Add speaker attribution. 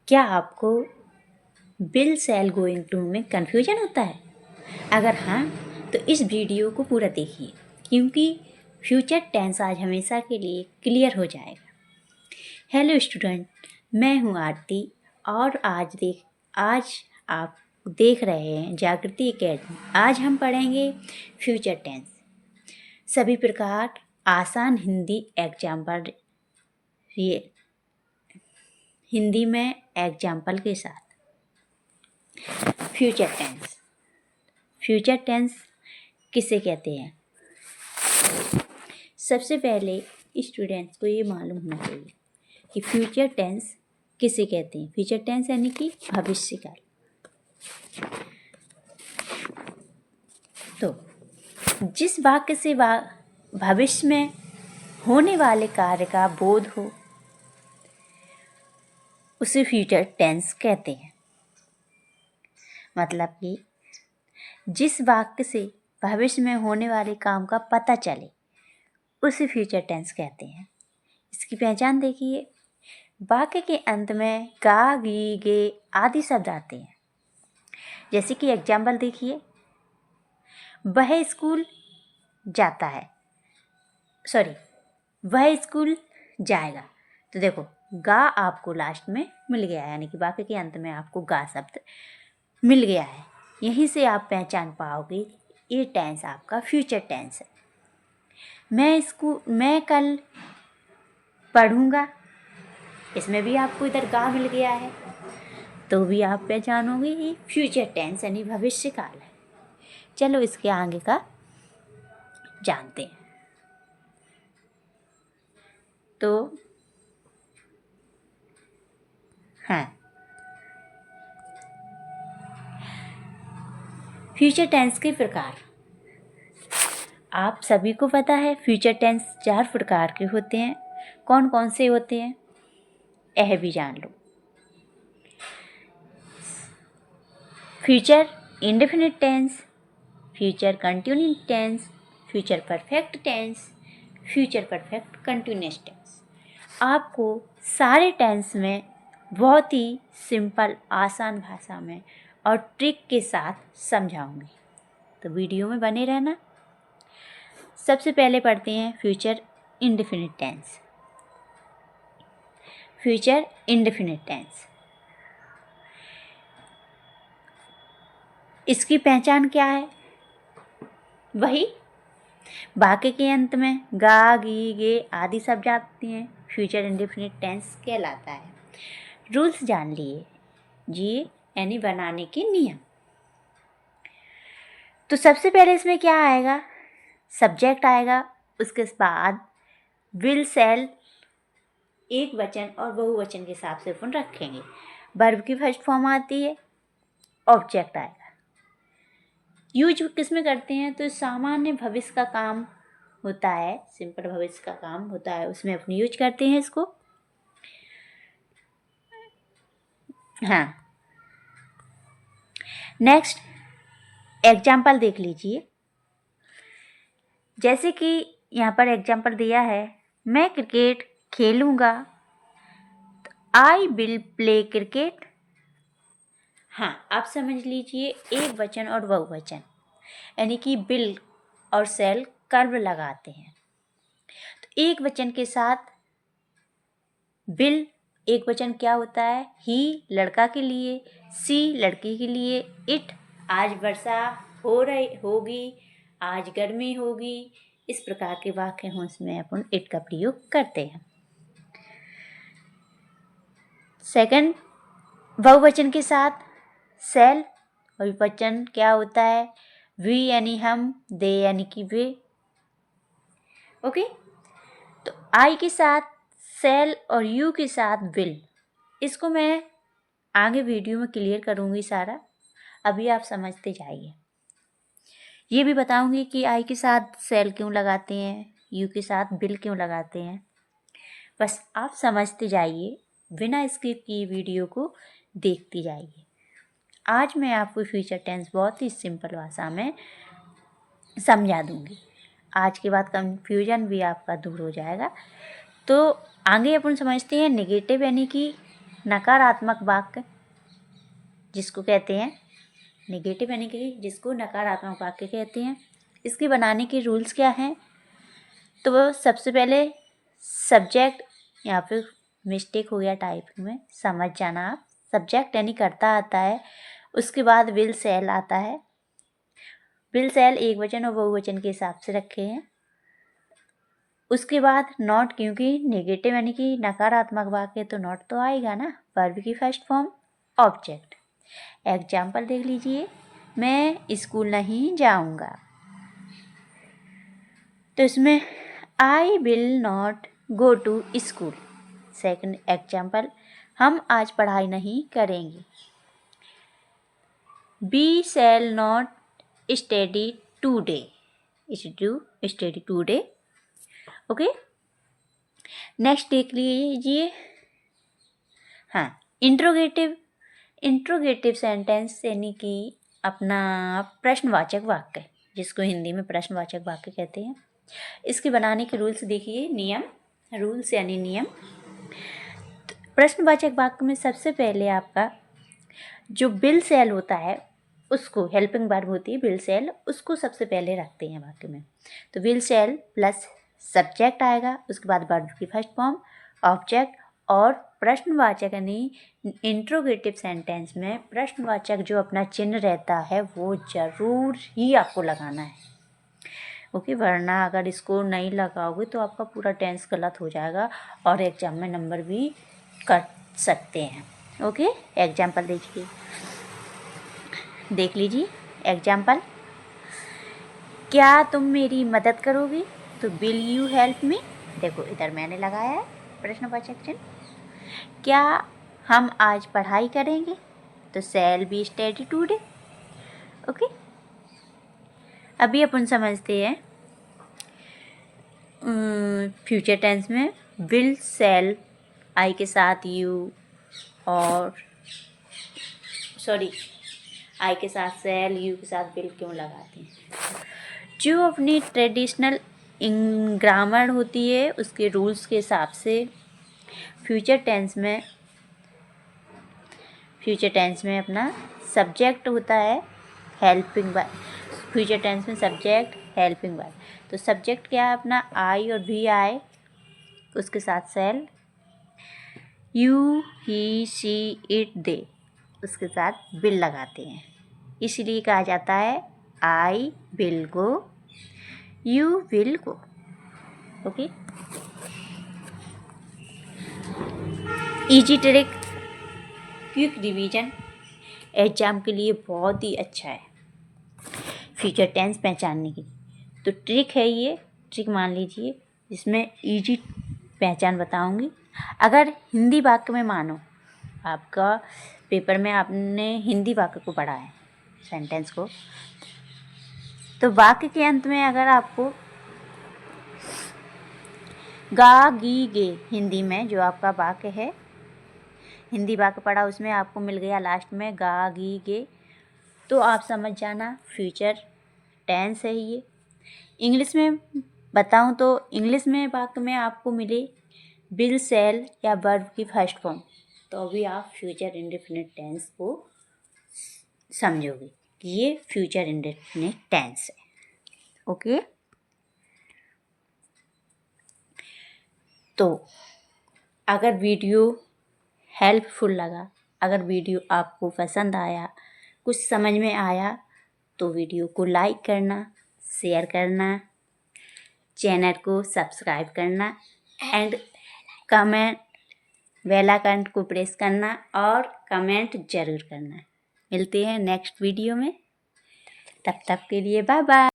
Speaker 1: क्या आपको will shell going to में कन्फ्यूजन होता है? अगर हाँ तो इस वीडियो को पूरा देखिए, क्योंकि फ्यूचर टेंस आज हमेशा के लिए क्लियर हो जाएगा। हेलो स्टूडेंट, मैं हूँ आरती और आज आप देख रहे हैं जागृति एकेडमी। आज हम पढ़ेंगे फ्यूचर टेंस, सभी प्रकार आसान हिंदी एग्जाम्पल, हिंदी में एग्जाम्पल के साथ। फ्यूचर टेंस किसे कहते हैं? सबसे पहले स्टूडेंट्स को ये मालूम होना चाहिए कि फ्यूचर टेंस किसे कहते हैं। फ्यूचर टेंस यानी कि भविष्यकाल। तो जिस वाक्य से भविष्य में होने वाले कार्य का बोध हो उसे फ्यूचर टेंस कहते हैं। मतलब कि जिस वाक्य से भविष्य में होने वाले काम का पता चले उसे फ्यूचर टेंस कहते हैं। इसकी पहचान देखिए, वाक्य के अंत में गा, गी, गे आदि शब्द आते हैं। जैसे कि एग्जाम्पल देखिए, वह स्कूल जाएगा। तो देखो, गा आपको लास्ट में मिल गया है, यानी कि वाक्य के अंत में आपको गा शब्द मिल गया है। यहीं से आप पहचान पाओगे ये टेंस आपका फ्यूचर टेंस है। मैं कल पढ़ूंगा, इसमें भी आपको इधर गा मिल गया है, तो भी आप पहचानोगे ये फ्यूचर टेंस यानी भविष्य काल है। चलो इसके आगे का जानते हैं। तो हाँ, फ्यूचर टेंस के प्रकार आप सभी को पता है। फ्यूचर टेंस 4 प्रकार के होते हैं। कौन कौन से होते हैं यह भी जान लो। Future indefinite tense, future continuous tense, future perfect tense, future perfect continuous tense. आपको सारे टेंस में बहुत ही सिंपल आसान भाषा में और ट्रिक के साथ समझाऊंगी, तो वीडियो में बने रहना। सबसे पहले पढ़ते हैं future indefinite tense. Future indefinite tense, इसकी पहचान क्या है? वही वाक्य के अंत में गा, गी, गे आदि शब्द आते हैं, फ्यूचर इंडेफिनिट टेंस कहलाता है। रूल्स जान लिए जी, यानी बनाने के नियम। तो सबसे पहले इसमें क्या आएगा? सब्जेक्ट आएगा, उसके बाद विल, शैल एक वचन और बहुवचन के हिसाब से अपन रखेंगे। वर्ब की फर्स्ट फॉर्म आती है, ऑब्जेक्ट आएगा। यूज किस में करते हैं? तो सामान्य भविष्य का काम होता है, सिंपल भविष्य का काम होता है, उसमें अपनी यूज करते हैं इसको। हाँ, नेक्स्ट एग्जाम्पल देख लीजिए। जैसे कि यहाँ पर एग्जाम्पल दिया है, मैं क्रिकेट खेलूँगा, आई विल प्ले क्रिकेट। हाँ, आप समझ लीजिए एक वचन और बहुवचन, यानी कि विल और शैल कर्म लगाते हैं। तो एक वचन के साथ विल, एक वचन क्या होता है? ही लड़का के लिए, सी लड़की के लिए, इट आज वर्षा होगी, आज गर्मी होगी। इस प्रकार के वाक्य हैं, उसमें अपन इट का प्रयोग करते हैं। सेकंड, बहुवचन के साथ शैल, और वचन क्या होता है? वी यानी हम, दे यानी कि वे। ओके, तो आई के साथ शैल और यू के साथ विल। इसको मैं आगे वीडियो में क्लियर करूँगी सारा, अभी आप समझते जाइए। ये भी बताऊँगी कि आई के साथ शैल क्यों लगाते हैं, यू के साथ विल क्यों लगाते हैं। बस आप समझते जाइए, बिना स्किप किए वीडियो को देखते जाइए। आज मैं आपको फ्यूचर टेंस बहुत ही सिंपल भाषा में समझा दूँगी। आज के बाद कंफ्यूजन भी आपका दूर हो जाएगा। तो आगे अपन समझते हैं नेगेटिव यानी कि नकारात्मक वाक्य जिसको कहते हैं नेगेटिव एनर्जी, जिसको नकारात्मक वाक्य कहते हैं। इसके बनाने के रूल्स क्या हैं? तो वो सबसे पहले सब्जेक्ट या फिर मिस्टेक हो गया टाइपिंग में, समझ जाना आप। सब्जेक्ट यानी कर्ता आता है, उसके बाद विल सेल आता है। विल सेल एक वचन और बहुवचन के हिसाब से रखे हैं। उसके बाद नॉट, क्योंकि नेगेटिव यानी कि नकारात्मक वाक्य तो नॉट तो आएगा ना, वर्ब की फर्स्ट फॉर्म ऑब्जेक्ट। एग्जाम्पल देख लीजिए, मैं स्कूल नहीं जाऊंगा, तो इसमें I will not go to school. Second example, हम आज पढ़ाई नहीं करेंगे, we shall not study today, study today. Okay, next देख लीजिए। हाँ, इंट्रोगेटिव सेंटेंस यानी कि अपना प्रश्नवाचक वाक्य, जिसको हिंदी में प्रश्नवाचक वाक्य कहते हैं। इसके बनाने के रूल्स देखिए। नियम, रूल्स यानी नियम। प्रश्नवाचक वाक्य में सबसे पहले आपका जो विल सेल होता है, उसको, हेल्पिंग वर्ब होती है विल सेल, उसको सबसे पहले रखते हैं वाक्य में। तो विल सेल प्लस सब्जेक्ट आएगा, उसके बाद वर्ब की फर्स्ट फॉर्म ऑब्जेक्ट, और प्रश्नवाचक यानी इंट्रोगेटिव सेंटेंस में प्रश्नवाचक जो अपना चिन्ह रहता है वो जरूर ही आपको लगाना है। ओके, वरना अगर इसको नहीं लगाओगे तो आपका पूरा टेंस गलत हो जाएगा और एग्जाम में नंबर भी कट सकते हैं। ओके, एग्जाम्पल देखिए, देख लीजिए एग्जाम्पल। क्या तुम मेरी मदद करोगे? तो विल यू हेल्प मी। देखो इधर मैंने लगाया है प्रश्नवाचक चिन्ह। क्या हम आज पढ़ाई करेंगे? तो shall be study today. Okay, अभी अपन समझते हैं फ्यूचर टेंस में विल शैल आई के साथ यू, और आई के साथ शैल, यू के साथ विल क्यों लगाते हैं? जो अपनी ट्रेडिशनल ग्रामर होती है उसके रूल्स के हिसाब से फ्यूचर टेंस में अपना सब्जेक्ट होता है हेल्पिंग वर्ब। फ्यूचर टेंस में सब्जेक्ट हेल्पिंग वर्ब, तो सब्जेक्ट क्या है अपना आई और वी आए, उसके साथ shall, you he she it they, उसके साथ विल लगाते हैं। इसीलिए कहा जाता है I will go, you will go. Okay, easy trick, quick revision exam के लिए बहुत ही अच्छा है फ्यूचर टेंस पहचानने की। तो ट्रिक है ये, ट्रिक मान लीजिए, इसमें इजी पहचान बताऊंगी। अगर हिंदी वाक्य में मानो आपका पेपर में आपने हिंदी वाक्य को पढ़ा है, सेंटेंस को, तो वाक्य के अंत में अगर आपको गा गी गे, हिंदी में जो आपका वाक्य है, हिंदी वाक्य पढ़ा, उसमें आपको मिल गया लास्ट में गा गी गे, तो आप समझ जाना फ्यूचर टेंस है ये। इंग्लिश में बताऊं तो इंग्लिश में वाक्य में आपको मिले विल शैल या वर्ब की फर्स्ट फॉर्म, तो अभी आप फ्यूचर इंडेफिनिट टेंस को समझोगे कि ये फ्यूचर इंडेफिनिट टेंस है। ओके, तो अगर वीडियो हेल्पफुल लगा, अगर वीडियो आपको पसंद आया, कुछ समझ में आया, तो वीडियो को लाइक करना, शेयर करना, चैनल को सब्सक्राइब करना, एंड कमेंट, बेल आइकन को प्रेस करना और कमेंट ज़रूर करना। मिलते हैं नेक्स्ट वीडियो में, तब तक के लिए बाय बाय।